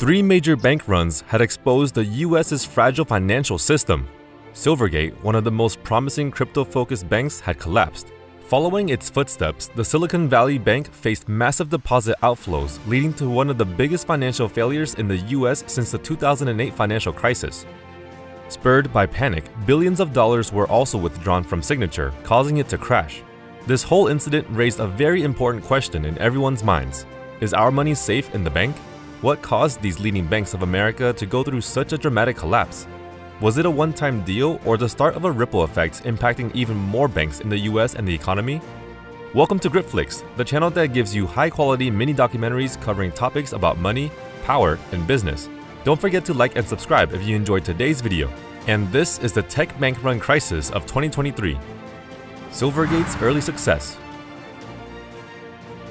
Three major bank runs had exposed the US's fragile financial system. Silvergate, one of the most promising crypto-focused banks, had collapsed. Following its footsteps, the Silicon Valley Bank faced massive deposit outflows, leading to one of the biggest financial failures in the US since the 2008 financial crisis. Spurred by panic, billions of dollars were also withdrawn from Signature, causing it to crash. This whole incident raised a very important question in everyone's minds. Is our money safe in the bank? What caused these leading banks of America to go through such a dramatic collapse? Was it a one-time deal or the start of a ripple effect impacting even more banks in the US and the economy? Welcome to Gritflix, the channel that gives you high-quality mini-documentaries covering topics about money, power, and business. Don't forget to like and subscribe if you enjoyed today's video. And this is the tech bank run crisis of 2023. Silvergate's early success.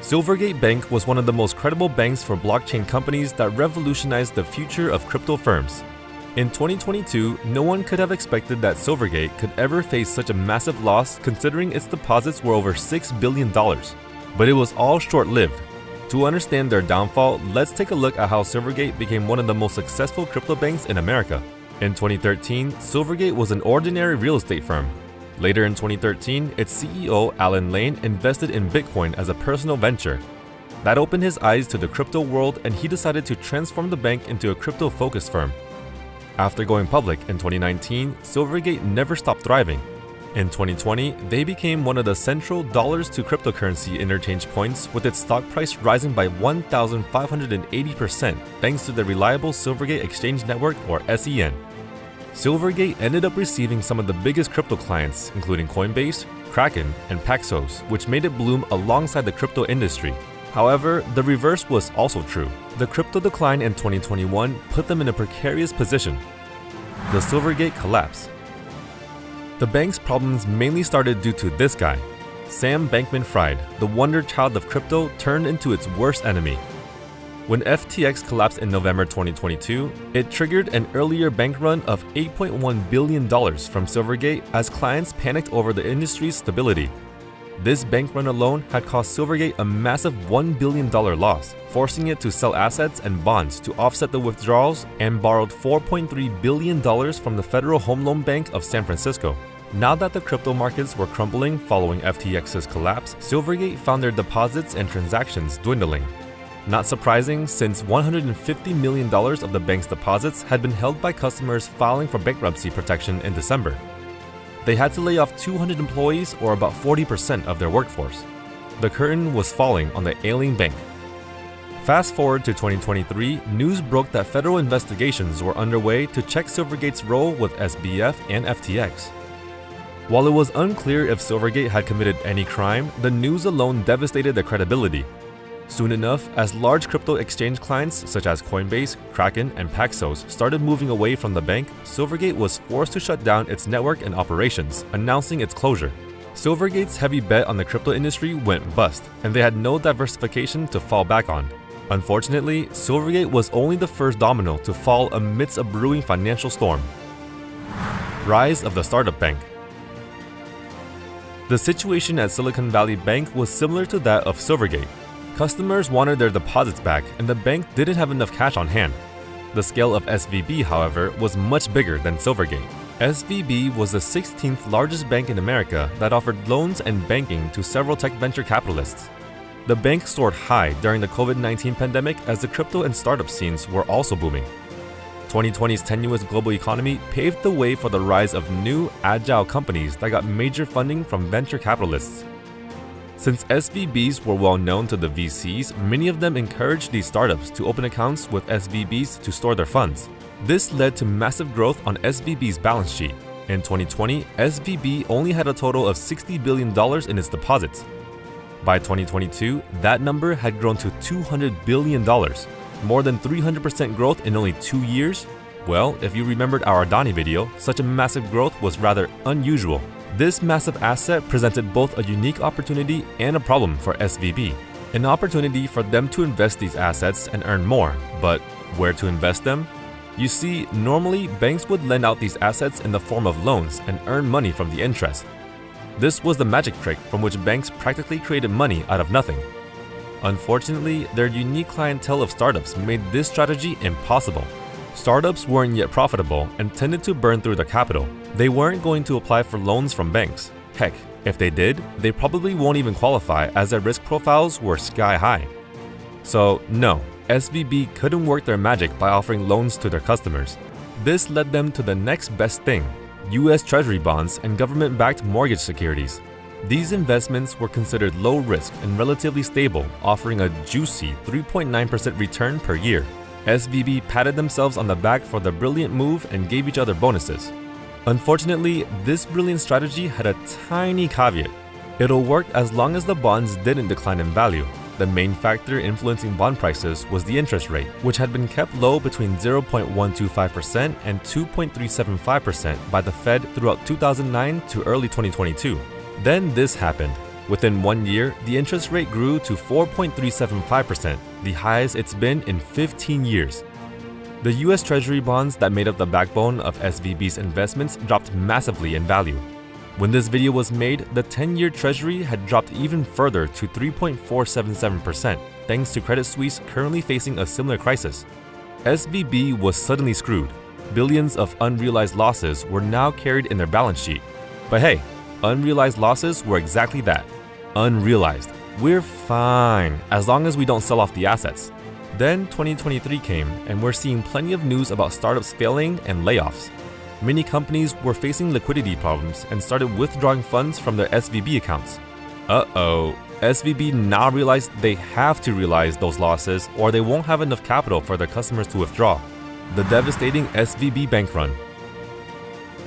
Silvergate Bank was one of the most credible banks for blockchain companies that revolutionized the future of crypto firms. In 2022, no one could have expected that Silvergate could ever face such a massive loss considering its deposits were over $6 billion. But it was all short-lived. To understand their downfall, let's take a look at how Silvergate became one of the most successful crypto banks in America. In 2013, Silvergate was an ordinary real estate firm. Later in 2013, its CEO, Alan Lane, invested in Bitcoin as a personal venture. That opened his eyes to the crypto world and he decided to transform the bank into a crypto-focused firm. After going public in 2019, Silvergate never stopped thriving. In 2020, they became one of the central dollars to cryptocurrency interchange points with its stock price rising by 1,580% thanks to the reliable Silvergate Exchange Network or SEN. Silvergate ended up receiving some of the biggest crypto clients, including Coinbase, Kraken, and Paxos, which made it bloom alongside the crypto industry. However, the reverse was also true. The crypto decline in 2021 put them in a precarious position. The Silvergate Collapse. The bank's problems mainly started due to this guy. Sam Bankman-Fried, the wonder child of crypto, turned into its worst enemy. When FTX collapsed in November 2022, it triggered an earlier bank run of $8.1 billion from Silvergate as clients panicked over the industry's stability. This bank run alone had cost Silvergate a massive $1 billion loss, forcing it to sell assets and bonds to offset the withdrawals and borrowed $4.3 billion from the Federal Home Loan Bank of San Francisco. Now that the crypto markets were crumbling following FTX's collapse, Silvergate found their deposits and transactions dwindling. Not surprising, since $150 million of the bank's deposits had been held by customers filing for bankruptcy protection in December. They had to lay off 200 employees, or about 40% of their workforce. The curtain was falling on the ailing bank. Fast forward to 2023, news broke that federal investigations were underway to check Silvergate's role with SBF and FTX. While it was unclear if Silvergate had committed any crime, the news alone devastated their credibility. Soon enough, as large crypto exchange clients such as Coinbase, Kraken, and Paxos started moving away from the bank, Silvergate was forced to shut down its network and operations, announcing its closure. Silvergate's heavy bet on the crypto industry went bust, and they had no diversification to fall back on. Unfortunately, Silvergate was only the first domino to fall amidst a brewing financial storm. Rise of the Startup Bank. The situation at Silicon Valley Bank was similar to that of Silvergate. Customers wanted their deposits back and the bank didn't have enough cash on hand. The scale of SVB, however, was much bigger than Silvergate. SVB was the 16th largest bank in America that offered loans and banking to several tech venture capitalists. The bank soared high during the COVID-19 pandemic as the crypto and startup scenes were also booming. 2020's tenuous global economy paved the way for the rise of new, agile companies that got major funding from venture capitalists. Since SVBs were well known to the VCs, many of them encouraged these startups to open accounts with SVBs to store their funds. This led to massive growth on SVB's balance sheet. In 2020, SVB only had a total of $60 billion in its deposits. By 2022, that number had grown to $200 billion. More than 300% growth in only 2 years? Well, if you remembered our Adani video, such a massive growth was rather unusual. This massive asset presented both a unique opportunity and a problem for SVB. An opportunity for them to invest these assets and earn more, but where to invest them? You see, normally banks would lend out these assets in the form of loans and earn money from the interest. This was the magic trick from which banks practically created money out of nothing. Unfortunately, their unique clientele of startups made this strategy impossible. Startups weren't yet profitable and tended to burn through their capital. They weren't going to apply for loans from banks. Heck, if they did, they probably won't even qualify as their risk profiles were sky high. So no, SVB couldn't work their magic by offering loans to their customers. This led them to the next best thing: US Treasury bonds and government-backed mortgage securities. These investments were considered low risk and relatively stable, offering a juicy 3.9% return per year. SVB patted themselves on the back for the brilliant move and gave each other bonuses. Unfortunately, this brilliant strategy had a tiny caveat. It'll work as long as the bonds didn't decline in value. The main factor influencing bond prices was the interest rate, which had been kept low between 0.125% and 2.375% by the Fed throughout 2009 to early 2022. Then this happened. Within 1 year, the interest rate grew to 4.375%, the highest it's been in 15 years. The US Treasury bonds that made up the backbone of SVB's investments dropped massively in value. When this video was made, the 10-year Treasury had dropped even further to 3.477%, thanks to Credit Suisse currently facing a similar crisis. SVB was suddenly screwed. Billions of unrealized losses were now carried in their balance sheet. But hey, unrealized losses were exactly that. Unrealized. We're fine, as long as we don't sell off the assets. Then 2023 came, and we're seeing plenty of news about startups failing and layoffs. Many companies were facing liquidity problems and started withdrawing funds from their SVB accounts. Uh-oh, SVB now realized they have to realize those losses or they won't have enough capital for their customers to withdraw. The devastating SVB Bank Run.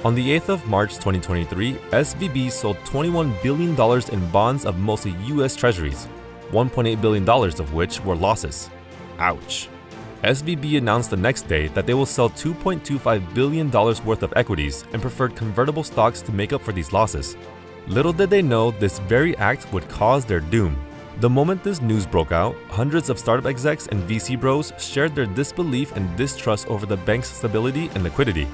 On the 8th of March 2023, SVB sold $21 billion in bonds of mostly US Treasuries, $1.8 billion of which were losses. Ouch. SVB announced the next day that they will sell $2.25 billion worth of equities and preferred convertible stocks to make up for these losses. Little did they know this very act would cause their doom. The moment this news broke out, hundreds of startup execs and VC bros shared their disbelief and distrust over the bank's stability and liquidity.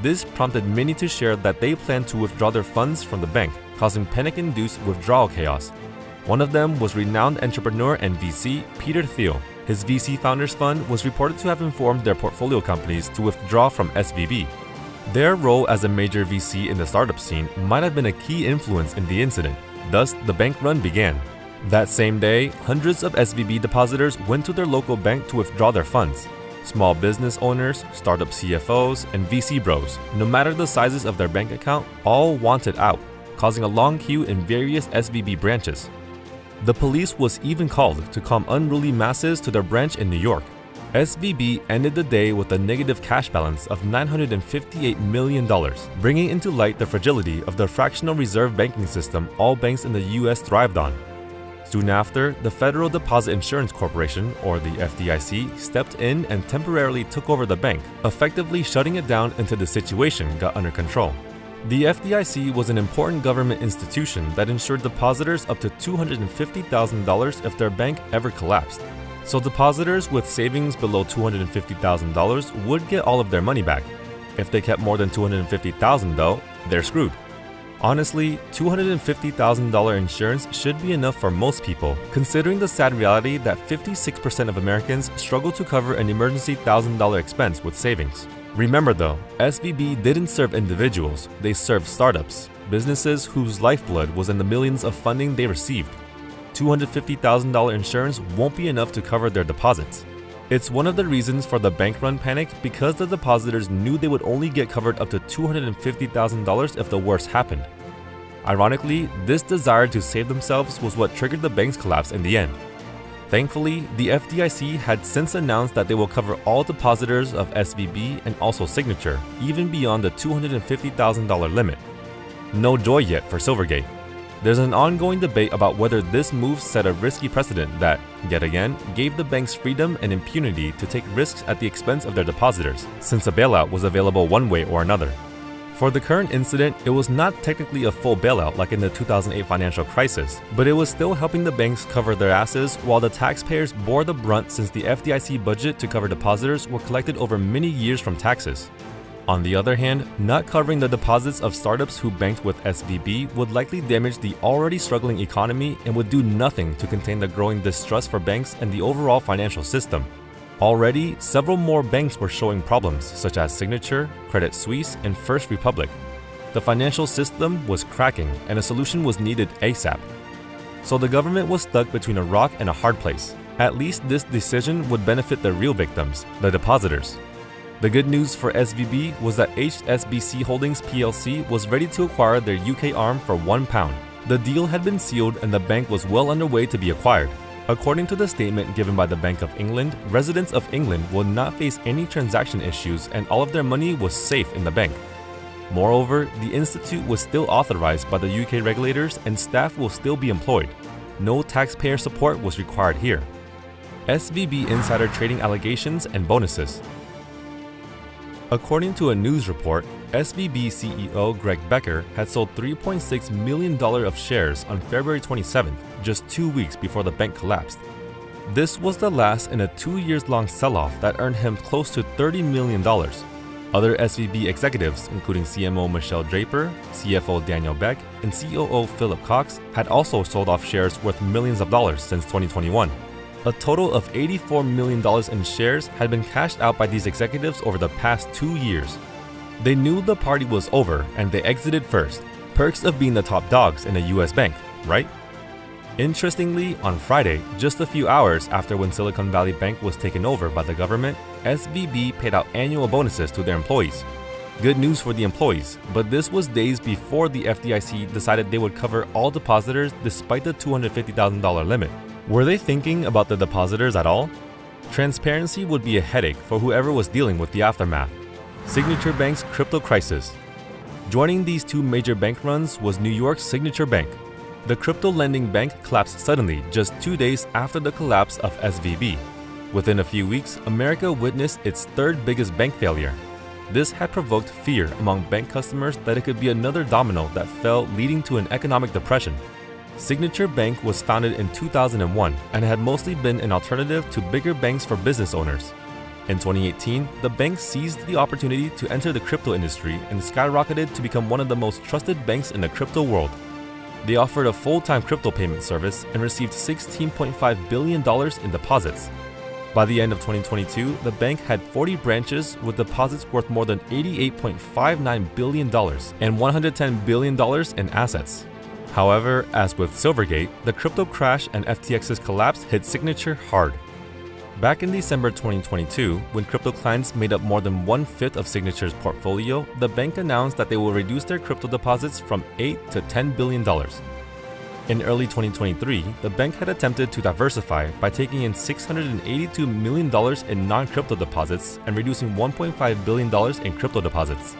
This prompted many to share that they planned to withdraw their funds from the bank, causing panic-induced withdrawal chaos. One of them was renowned entrepreneur and VC Peter Thiel. His VC Founders Fund was reported to have informed their portfolio companies to withdraw from SVB. Their role as a major VC in the startup scene might have been a key influence in the incident. Thus, the bank run began. That same day, hundreds of SVB depositors went to their local bank to withdraw their funds. Small business owners, startup CFOs, and VC bros, no matter the sizes of their bank account, all wanted out, causing a long queue in various SVB branches. The police was even called to calm unruly masses to their branch in New York. SVB ended the day with a negative cash balance of $958 million, bringing into light the fragility of the fractional reserve banking system all banks in the US thrived on. Soon after, the Federal Deposit Insurance Corporation, or the FDIC, stepped in and temporarily took over the bank, effectively shutting it down until the situation got under control. The FDIC was an important government institution that insured depositors up to $250,000 if their bank ever collapsed. So depositors with savings below $250,000 would get all of their money back. If they kept more than $250,000 though, they're screwed. Honestly, $250,000 insurance should be enough for most people, considering the sad reality that 56% of Americans struggle to cover an emergency $1,000 expense with savings. Remember though, SVB didn't serve individuals, they served startups, businesses whose lifeblood was in the millions of funding they received. $250,000 insurance won't be enough to cover their deposits. It's one of the reasons for the bank run panic because the depositors knew they would only get covered up to $250,000 if the worst happened. Ironically, this desire to save themselves was what triggered the bank's collapse in the end. Thankfully, the FDIC had since announced that they will cover all depositors of SVB and also Signature, even beyond the $250,000 limit. No joy yet for Silvergate. There's an ongoing debate about whether this move set a risky precedent that, yet again, gave the banks freedom and impunity to take risks at the expense of their depositors, since a bailout was available one way or another. For the current incident, it was not technically a full bailout like in the 2008 financial crisis, but it was still helping the banks cover their asses while the taxpayers bore the brunt since the FDIC budget to cover depositors were collected over many years from taxes. On the other hand, not covering the deposits of startups who banked with SVB would likely damage the already struggling economy and would do nothing to contain the growing distrust for banks and the overall financial system. Already, several more banks were showing problems, such as Signature, Credit Suisse, and First Republic. The financial system was cracking and a solution was needed ASAP. So the government was stuck between a rock and a hard place. At least this decision would benefit the real victims, the depositors. The good news for SVB was that HSBC Holdings plc was ready to acquire their UK arm for £1. The deal had been sealed and the bank was well underway to be acquired. According to the statement given by the Bank of England, residents of England will not face any transaction issues and all of their money was safe in the bank. Moreover, the institute was still authorized by the UK regulators and staff will still be employed. No taxpayer support was required here. SVB insider trading allegations and bonuses. According to a news report, SVB CEO Greg Becker had sold $3.6 million of shares on February 27th, just 2 weeks before the bank collapsed. This was the last in a 2-year-long sell-off that earned him close to $30 million. Other SVB executives, including CMO Michelle Draper, CFO Daniel Beck, and COO Philip Cox, had also sold off shares worth millions of dollars since 2021. A total of $84 million in shares had been cashed out by these executives over the past 2 years. They knew the party was over and they exited first. Perks of being the top dogs in a US bank, right? Interestingly, on Friday, just a few hours after when Silicon Valley Bank was taken over by the government, SVB paid out annual bonuses to their employees. Good news for the employees, but this was days before the FDIC decided they would cover all depositors despite the $250,000 limit. Were they thinking about the depositors at all? Transparency would be a headache for whoever was dealing with the aftermath. Signature Bank's crypto crisis. Joining these two major bank runs was New York's Signature Bank. The crypto lending bank collapsed suddenly just 2 days after the collapse of SVB. Within a few weeks, America witnessed its third biggest bank failure. This had provoked fear among bank customers that it could be another domino that fell, leading to an economic depression. Signature Bank was founded in 2001 and had mostly been an alternative to bigger banks for business owners. In 2018, the bank seized the opportunity to enter the crypto industry and skyrocketed to become one of the most trusted banks in the crypto world. They offered a full-time crypto payment service and received $16.5 billion in deposits. By the end of 2022, the bank had 40 branches with deposits worth more than $88.59 billion and $110 billion in assets. However, as with Silvergate, the crypto crash and FTX's collapse hit Signature hard. Back in December 2022, when crypto clients made up more than 1/5 of Signature's portfolio, the bank announced that they will reduce their crypto deposits from $8 to $10 billion. In early 2023, the bank had attempted to diversify by taking in $682 million in non-crypto deposits and reducing $1.5 billion in crypto deposits.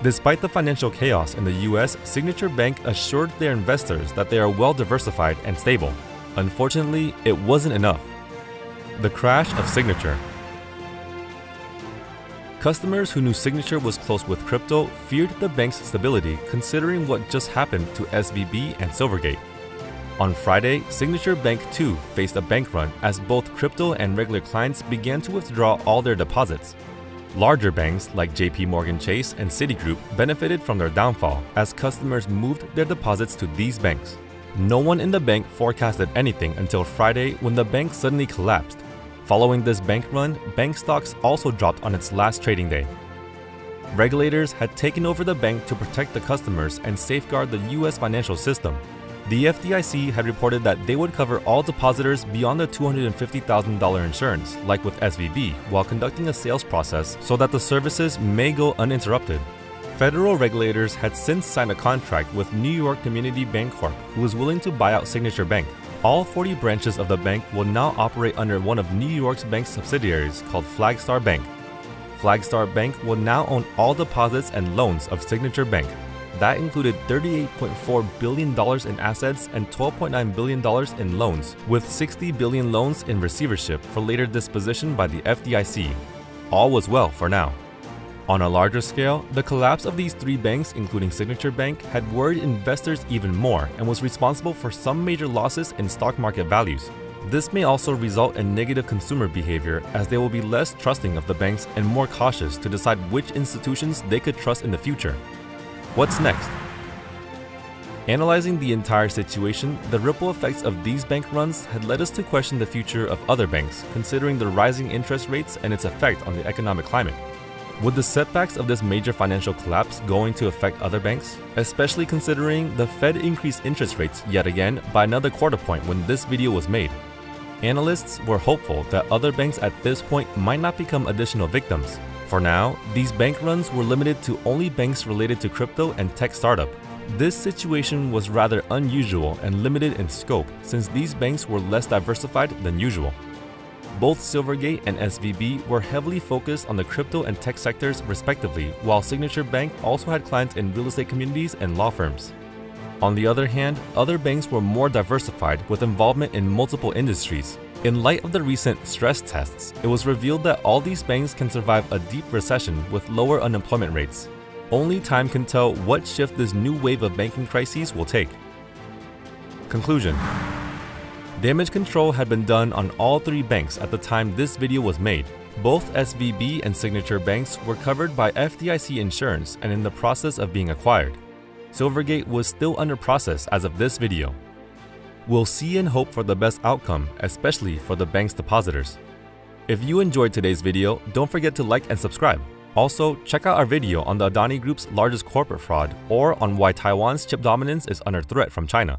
Despite the financial chaos in the US, Signature Bank assured their investors that they are well diversified and stable. Unfortunately, it wasn't enough. The crash of Signature. Customers who knew Signature was close with crypto feared the bank's stability considering what just happened to SVB and Silvergate. On Friday, Signature Bank too faced a bank run as both crypto and regular clients began to withdraw all their deposits. Larger banks like JP Morgan Chase and Citigroup benefited from their downfall as customers moved their deposits to these banks. No one in the bank forecasted anything until Friday when the bank suddenly collapsed. Following this bank run, bank stocks also dropped on its last trading day. Regulators had taken over the bank to protect the customers and safeguard the US financial system. The FDIC had reported that they would cover all depositors beyond the $250,000 insurance, like with SVB, while conducting a sales process so that the services may go uninterrupted. Federal regulators had since signed a contract with New York Community Bank Corp, who was willing to buy out Signature Bank. All 40 branches of the bank will now operate under one of New York's bank's subsidiaries called Flagstar Bank. Flagstar Bank will now own all deposits and loans of Signature Bank. That included $38.4 billion in assets and $12.9 billion in loans, with $60 billion loans in receivership for later disposition by the FDIC. All was well for now. On a larger scale, the collapse of these three banks, including Signature Bank, had worried investors even more and was responsible for some major losses in stock market values. This may also result in negative consumer behavior, as they will be less trusting of the banks and more cautious to decide which institutions they could trust in the future. What's next? Analyzing the entire situation, the ripple effects of these bank runs had led us to question the future of other banks, considering the rising interest rates and its effect on the economic climate. Would the setbacks of this major financial collapse going to affect other banks, especially considering the Fed increased interest rates yet again by another quarter point when this video was made? Analysts were hopeful that other banks at this point might not become additional victims. For now, these bank runs were limited to only banks related to crypto and tech startup. This situation was rather unusual and limited in scope, since these banks were less diversified than usual. Both Silvergate and SVB were heavily focused on the crypto and tech sectors respectively, while Signature Bank also had clients in real estate communities and law firms. On the other hand, other banks were more diversified with involvement in multiple industries. In light of the recent stress tests, it was revealed that all these banks can survive a deep recession with lower unemployment rates. Only time can tell what shift this new wave of banking crises will take. Conclusion: damage control had been done on all three banks at the time this video was made. Both SVB and Signature banks were covered by FDIC insurance and in the process of being acquired. Silvergate was still under process as of this video. We'll see and hope for the best outcome, especially for the bank's depositors. If you enjoyed today's video, don't forget to like and subscribe. Also, check out our video on the Adani Group's largest corporate fraud or on why Taiwan's chip dominance is under threat from China.